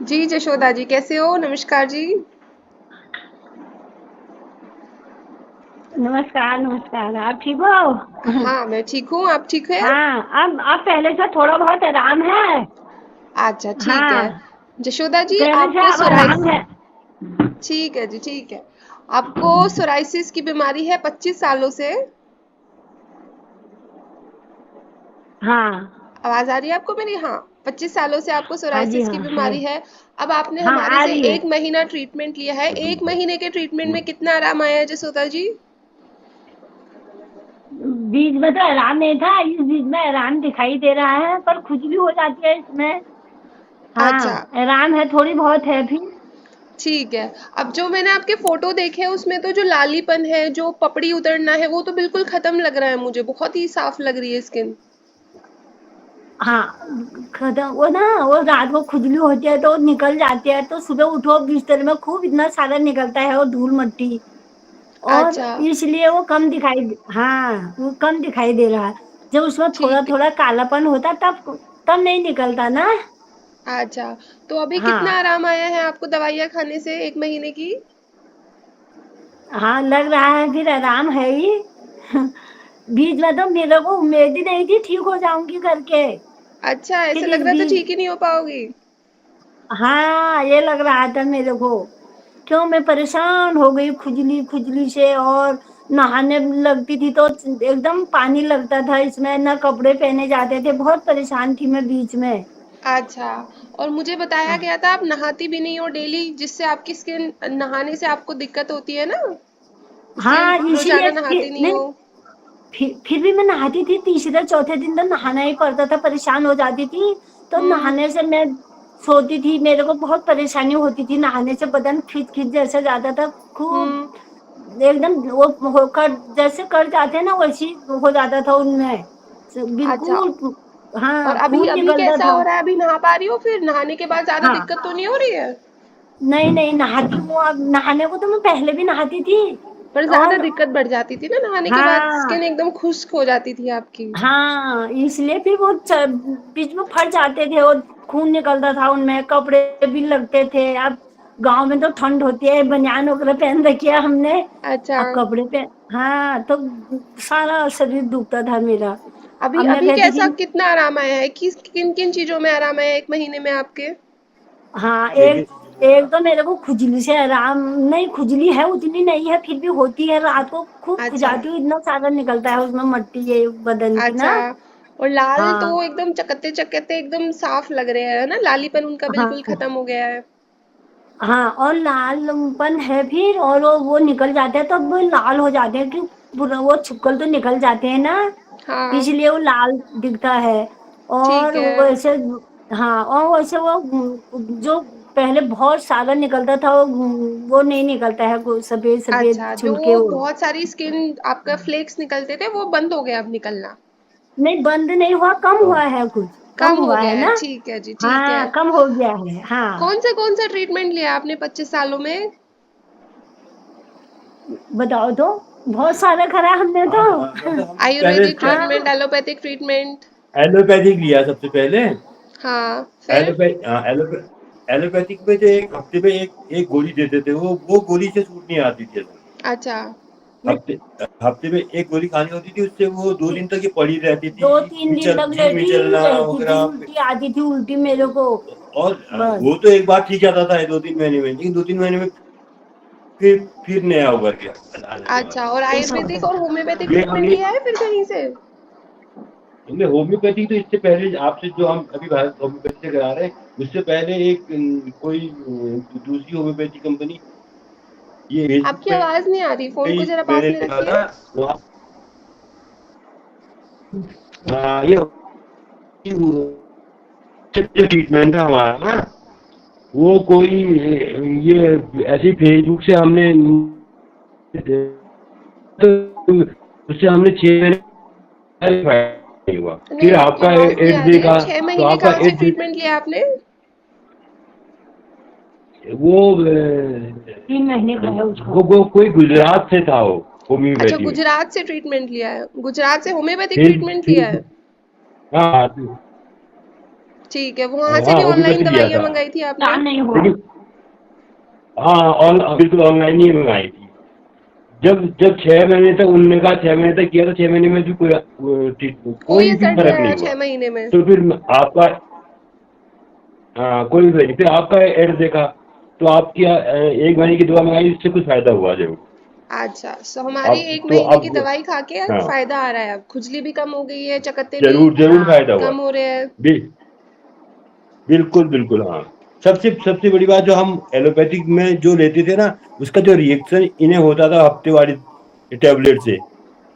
जी जशोदा जी, कैसे हो? नमस्कार जी। नमस्कार नमस्कार। आप ठीक हो? हाँ, मैं ठीक हूँ, आप ठीक है? हाँ, अब पहले से थोड़ा बहुत आराम है। अच्छा, ठीक है। हाँ, जशोदा जी, पहले से आपको अब सोराइस आराम है। ठीक है जी, ठीक है। आपको सोराइसिस की बीमारी है 25 सालों से? हाँ। आवाज आ रही है आपको मेरी? हाँ, 25 सालों से आपको हाँ जी, सोराइसिस की हाँ है। बीमारी है। अब आपने हाँ, हमारे आ से रही है। 1 महीना ट्रीटमेंट लिया है। 1 महीने के ट्रीटमेंट में कितना आराम आया है जसोदा जी? बीच में तो आराम नहीं था, इस बीच में आराम दिखाई दे रहा है, पर खुजली हो जाती है इसमें। अच्छा, हाँ, आराम है, थोड़ी बहुत है फिर। ठीक है। अब जो मैंने आपके फोटो देखे हैं उसमें तो जो लालीपन है, जो पपड़ी उतरना है, वो तो बिल्कुल खत्म लग रहा है मुझे। बहुत ही साफ लग रही है स्किन। हाँ, खत्म वो ना, वो रात को खुजली होती है तो निकल जाती है, तो सुबह उठो बिस्तर में खूब इतना सारा निकलता है वो धूल मट्टी। और अच्छा, इसलिए वो कम हाँ, वो कम दिखाई दे रहा है। जब उसमें ठीक है। थोड़ा-थोड़ा कालापन होता तब नहीं निकलता ना। अच्छा, तो अभी कितना हाँ, आराम आया है आपको दवाइयाँ खाने से 1 महीने की? हाँ लग रहा है फिर आराम है ही। बीच में तो मेरे को उम्मीद ही नहीं थी ठीक हो जाऊँगी करके। अच्छा, ऐसा फिर लग इस रहा था बीच ठीक ही नहीं हो पाओगी। हाँ, ये लग रहा था मेरे को। क्यों मैं परेशान हो गई खुजली-खुजली से, और नहाने लगती थी तो एकदम पानी लगता था इसमें, ना कपड़े पहने जाते थे, बहुत परेशान थी मैं बीच में। अच्छा, और मुझे बताया हाँ, गया था आप नहाती भी नहीं हो डेली, जिससे आपकी स्किन नहाने से आपको दिक्कत होती है ना? इसलिए हाँ रोज़ाना इसीलिए नहाती नहीं नहीं, हो। फिर भी मैं नहाती थी, तीसरे चौथे दिन तो नहाना ही पड़ता था, परेशान हो जाती थी। तो हुँ, नहाने से मैं सोती थी, मेरे को बहुत परेशानी होती थी नहाने से, बदन खिंच-खिंच जैसा जाता था, खूब हुँ, एकदम वो होकर जैसे कट जाते हैं ना वैसी हो जाता था उनमें। अच्छा। बिल्कुल और हाँ, अभी खून अभी निकलता कैसा था। हो रहा है? अभी नहा पा रही हो फिर? नहाने के बाद ज़्यादा हाँ, दिक्कत तो नहीं हो रही है? नहीं, नहीं नहाती हूँ अब, नहाने को तो मैं पहले भी नहाती थी। पर ज़्यादा और दिक्कत बढ़ जाती थी ना नहाने के बाद, हाँ, स्किन एकदम खुश्क हो जाती थी आपकी। हाँ, इसलिए फिर वो बीच में फट जाते थे और खून निकलता था उनमें, कपड़े भी लगते थे। अब गाँव में तो ठंड होती है, बनियान वगैरह पहन रखी है हमने। अच्छा, अब कपड़े पे हाँ, तो सारा शरीर दुखता था मेरा। अभी अब मैं अभी कहती कैसा थी कितना आराम आया है? किन-किन चीज़ों में आराम आया है 1 महीने में आपके? हाँ, एक एक तो मेरे को खुजली से आराम नहीं, खुजली है उतनी नहीं है, फिर भी होती है, रात को खूब अच्छा, खुजाती हूँ, इतना सारा निकलता है उसमें मट्टी ये बदन की अच्छा। ना। और लाल तो हाँ, एकदम चकत्ते-चकत्ते एकदम साफ लग रहे हैं, है ना? लालीपन उनका बिल्कुल हाँ, खत्म हो गया है। हाँ, और लालपन है फिर, और वो निकल जाते हैं, तब वो लाल हो जाते हैं कि पूरा वो छिक्कल तो निकल जाते हैं ना, हाँ, इसलिए वो लाल दिखता है। ठीक और है। वैसे हाँ, और वैसे वो जो पहले बहुत सारा निकलता था वो नहीं निकलता है, सफेद सफेद अच्छा, जो छुलके वो। बहुत सारी स्किन आपका फ्लेक्स निकलते थे, वो बंद हो गए अब निकलना। नहीं, बंद नहीं हुआ, कम हुआ है कुछ, कम कम हो हुआ है गया है, ना। ठीक है जी, ठीक है। हाँ, कम हो गया है हाँ। कौन सा ट्रीटमेंट लिया आपने 25 सालों में? बताओ तो, बहुत सारा करा हमने तो। पहले आयुर्वेदिक ट्रीटमेंट, हाँ, एलोपैथिक ट्रीटमेंट? एलोपैथिक लिया सबसे पहले। हाँ, फिर? एलोपैथिक में जो एक हफ्ते में एक गोली देते थे, वो गोली से सूट नहीं आती थी असल में। अच्छा, हफ्ते हफ्ते में एक गोली खानी होती थी, उससे वो 2 दिन तक ये पड़ी रहती थी। दो तीन दिन तक जी लेटी मिचलना रहती थी, वगैरह। उल्टी आती थी, उल्टी मेरे को। और बस वो तो एक बार ठीक जाता था 2-3 महीने में, लेकिन 2-3 महीने में फिर नया उभर गया आने अच्छा। वाला। और ऐसा होता आयुर्वेदिक और था। होम्योपैथिक ये ट्रीटमेंट अभी लिया है फिर कहीं से? हमने होम्योपैथी तो इससे पहले आपसे जो हम अभी भारत होम्योपैथी से करा रहे हैं, उससे पहले एक कोई दूसरी होम्योपैथी कंपनी ये फेसबुक आपकी पे आवाज़ नहीं आ रही, फ़ोन ही को ज़रा पास मैंने में देखा रखिए। था। वहाँ ये जो ट्रीटमेंट है हमारा ना, वो कोई ये ऐसे फेसबुक से हमने तो उससे हमने 6 महीने नहीं हुआ। नहीं, फिर आपकी आपका आवाज़ नहीं एड आ रही है। देखा 6 तो महीने आपका कहाँ से एड ट्रीटमेंट लिया आपने? वो 3 महीने का है उसका। वो कोई गुजरात से था वो अच्छा, होम्योपैथी में। गुजरात से ट्रीटमेंट लिया है। गुजरात से होम्योपैथिक फिर ट्रीटमेंट लिया फिर है। हाँ ठीक है, वहां से भी ऑनलाइन होम्योपैथी लिया दवाइयां था, मंगाई थी आपने? नुकसान नहीं हुआ। लेकिन बिल्कुल ऑनलाइन ही मंगाई थी। जब जब 6 महीने तक उन्होंने कहा, 6 महीने तक किया, तो 6 महीने में भी कोई कोई भी असर नहीं फर्क आया नहीं हुआ। 6 महीने में? तो फिर आपका, हाँ, कोई भी नहीं, फिर आपका एड देखा, तो आपकी 1 महीने की दवा मंगाई, इससे कुछ फायदा हुआ जरूर। अच्छा, तो हमारी अब 1 महीने की अब दवाई खा के हाँ, फायदा आ रहा है, अब खुजली भी कम हो गई है, चकत्ते भी जरूर जरूर हाँ फायदा हुआ। कम हो रहे हैं। बिल्कुल बिल्कुल, हाँ। सबसे सबसे बड़ी बात, जो हम एलोपैथिक में जो लेते थे ना, उसका जो रिएक्शन इन्हें होता था हफ्ते वाली टेबलेट से,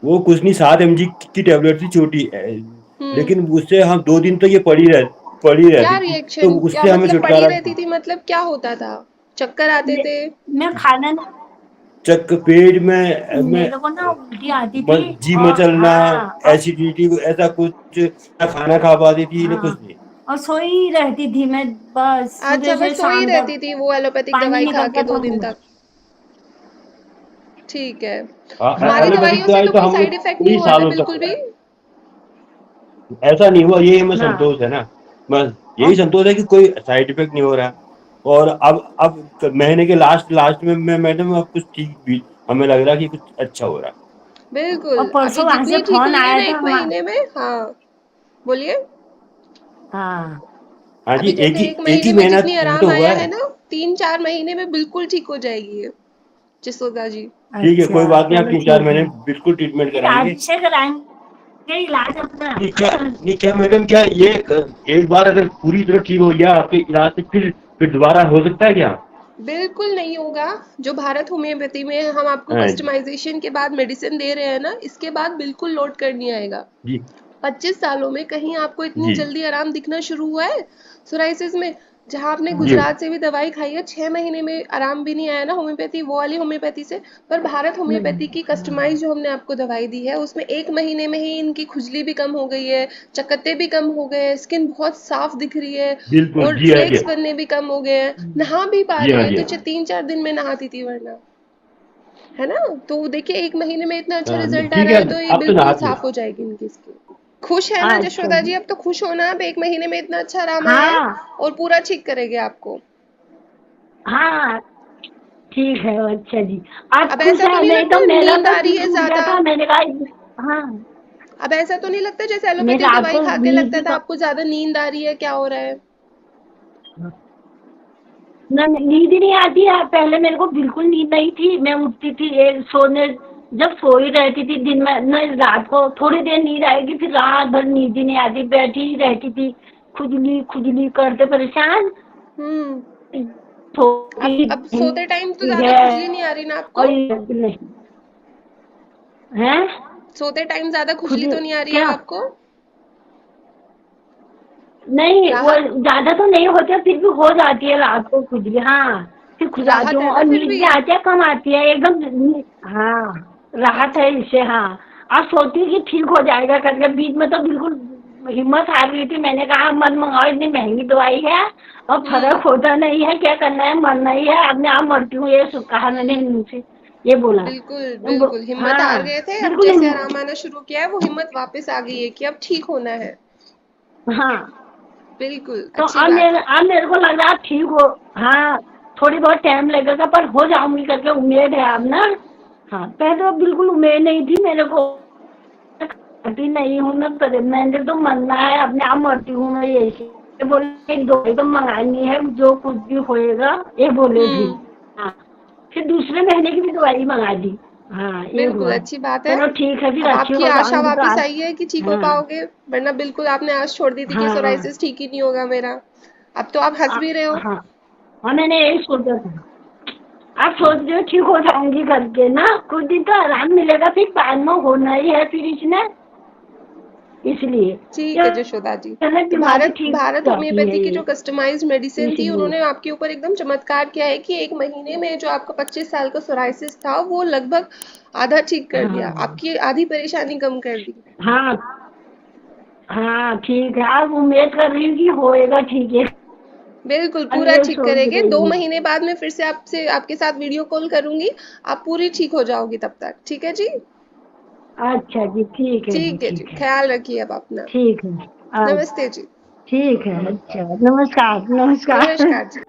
वो कुछ नहीं, 7 mg की टेबलेट थी, छोटी हम्म। लेकिन उससे हम 2 दिन तक ये पड़ी क्या रहती थी, तो रिएक्शन, क्या उससे हमें मतलब पड़ी छुटकारा। रहती थी, मतलब क्या होता था? चक्कर आते थे? मैं खाना चक पेट में मेरे को ना उल्टी आती थी जी और मचलना, हाँ और एसिडिटी, ऐसा कुछ, ना खाना खा पाती थी, ना हाँ कुछ नहीं। और सोई रहती थी मैं, बस सुबह अच्छा, से बस सोई शाम तक रहती थी वो एलोपैथिक पानी दवाई खा निकलता के था 2 दिन मुंह से। तक? ठीक है। हाँ हमारी एलोपैथिक दवाइयों से दवाई तो तो कोई हमें साइड इफेक्ट नहीं कई हुआ था सालों तक बिल्कुल हुआ भी? है, ऐसा नहीं हुआ, यही हमें ना संतोष है ना, बस यही और संतोष है कि कोई साइड इफेक्ट नहीं हो रहा है। और अब महीने के लास्ट लास्ट में मैडम, अब कुछ ठीक भी हमें लग रहा है कि कुछ अच्छा हो रहा है। बिल्कुल, अभी परसों वहां से जितनी ठीक फोन हुई है आया ना था 1 महीने में। हाँ, बोलिए। हाँ हाँ जी, अभी एक कहते ही हैं 1 एक महीने ही में महीना जितनी ही आराम तो हुआ आया है है। ना, 3-4 महीने में बिल्कुल ठीक हो जाएगी ये जसोदा जी। ठीक है, कोई अच्छा बात नहीं, आप चलो 3-4 महीने ठीक बिल्कुल ट्रीटमेंट है, कराएंगे। आज से कराएंगे इलाज अपना। नहीं क्या मैडम, क्या ये एक बार अगर पूरी तरह ठीक हो गया आपके इलाज से, फिर दोबारा हो सकता है क्या? बिल्कुल नहीं होगा। जो भारत होम्योपैथी में हम आपको हाँ जी कस्टमाइजेशन के बाद मेडिसिन दे रहे हैं ना, इसके बाद बिल्कुल लौट कर नहीं आएगा। जी 25 सालों में कहीं आपको इतनी जी जल्दी आराम दिखना शुरू हुआ है सोराइसिस में? जहां आपने जी गुजरात से भी दवाई खाई है, 6 महीने में आराम भी नहीं आया ना होम्योपैथी, वो वाली होम्योपैथी से। पर भारत होम्योपैथी की कस्टमाइज जो हमने आपको दवाई दी है, उसमें 1 महीने में ही इनकी खुजली भी कम हो गई है, चकत्ते भी कम हो गए हैं, स्किन बहुत साफ दिख रही है, बिल्कुल, और जी हाँ जी फ्लेक्स बनने भी कम हो गए हैं, नहा भी पा जी रही हाँ है। जी तो हाँ। 3-4 दिन में नहाती थी वरना, है ना? तो देखिए 1 महीने में इतना अच्छा रिजल्ट आ ठीक रहा है, है, तो ये अब तो बिल्कुल नहाती साफ है। हो जाएगी इनकी स्किन। खुश है ना अच्छा जशोदा जी? जी अब तो खुश होना, अब 1 महीने में इतना अच्छा आराम आया है, हाँ और पूरा ठीक करेंगे आपको। हाँ ठीक है अच्छा जी। आप अब खुश ऐसा तो है? नहीं नहीं तो लगता मेरा नींद तो आ रही दिल है टूट गया ज्यादा? था, मैंने कहा हाँ, अब ऐसा तो नहीं लगता जैसे नहीं एलोपैथिक रात दवाई को खा के नींद लगता भी था आपको ज्यादा नींद आ रही है, क्या हो रहा है? ना नींद ही नहीं आती है। पहले मेरे को बिल्कुल नींद नहीं थी, मैं उठती थी सोने, जब सोई रहती थी दिन में न, रात को थोड़ी देर नींद आएगी, फिर रात भर नींद ही नहीं आती, बैठी ही रहती थी, खुजली खुजली करते परेशान। हम्म। सोती अब सोते टाइम तो ज्यादा है खुजली नहीं आ रही ना आपको? और ये नहीं है सोते टाइम ज्यादा खुद खुजली तो नहीं आ रही है क्या, आपको? नहीं वो राहत, ज्यादा तो नहीं होती, फिर भी हो जाती है रात को खुजली। हाँ फिर खुजाती राहत हूँ है ना और फिर नींद भी? भी आती है, कम आती है एकदम। हाँ राहत है इससे। हाँ और सोची कि ठीक हो जाएगा करके, बीच में तो बिल्कुल हिम्मत हार गई थी। मैंने कहा मत मंगाओ, इतनी महंगी दवाई है और हम्म। फर्क होता नहीं है, क्या करना है, मरना ही है, अपने आप मरती हूँ, ये कहा मैंने इनसे, ये बोला। बिल्कुल बिल्कुल, हिम्मत हाँ हार गए थे, अब बिल्कुल जैसे आराम आना शुरू किया है, वो हिम्मत वापस आ गई है कि अब ठीक होना है। हाँ बिल्कुल, तो अच्छी बात है। अब मेरे को लग रहा है ठीक हो। हाँ थोड़ी बहुत टाइम लगेगा पर हो जाऊंगी करके उम्मीद है अब ना। हाँ पहले तो बिल्कुल उम्मीद नहीं थी मेरे को, खाती नहीं हूँ मैं, पर मैंने तो मरना है, अपने आप मरती हूँ मैं, ये बोले एक दवाई तो मंगानी है जो कुछ भी होएगा, ये बोले थी। हम्म। हाँ फिर दूसरे महीने की भी दवाई मंगा दी। हाँ ये बिल्कुल, हुआ। अच्छी बात है। चलो ठीक है, फिर अब अच्छी आपकी हो आशा जाऊंगी तो वापस आज। आई है कि ठीक हो हाँ पाओगे, वरना बिल्कुल आपने आस छोड़ दी थी कि हाँ सोराइसिस ठीक ही नहीं होगा मेरा। अब तो आप हंस भी रहे हो। हाँ हाँ मैंने यही सोचा था। आप सोच रहे हो ठीक हो जाऊंगी करके ना, कुछ दिन तो आराम मिलेगा, फिर बाद में होना ही है फिर इसने, इसलिए ठीक है जशोदा जी। क्या तो बीमारी भारत ठीक हो भारत जाती है होम्योपैथी की ये, जो कस्टमाइज्ड मेडिसिन थी, इसलिए। उन्होंने आपके ऊपर एकदम चमत्कार किया है कि 1 महीने में जो आपका 25 साल का सोराइसिस था, वो लगभग आधा ठीक कर दिया, हाँ आपकी आधी परेशानी कम कर दी। हाँ हाँ ठीक है, आप उम्मीद कर रही हूँ कि होएगा ठीक है, बिल्कुल अब पूरा ये ठीक सोच करेंगे। रही दो हूँ। महीने बाद में फिर से आपसे आपके साथ वीडियो कॉल करूंगी, आप पूरी ठीक हो जाओगी तब तक। ठीक है जी? अच्छा जी ठीक है जी ठीक है जी, ठीक है ख्याल रखिए अब अपना। ठीक है। अच्छा नमस्ते जी। ठीक है, अच्छा, नमस्कार, नमस्कार। नमस्कार जी।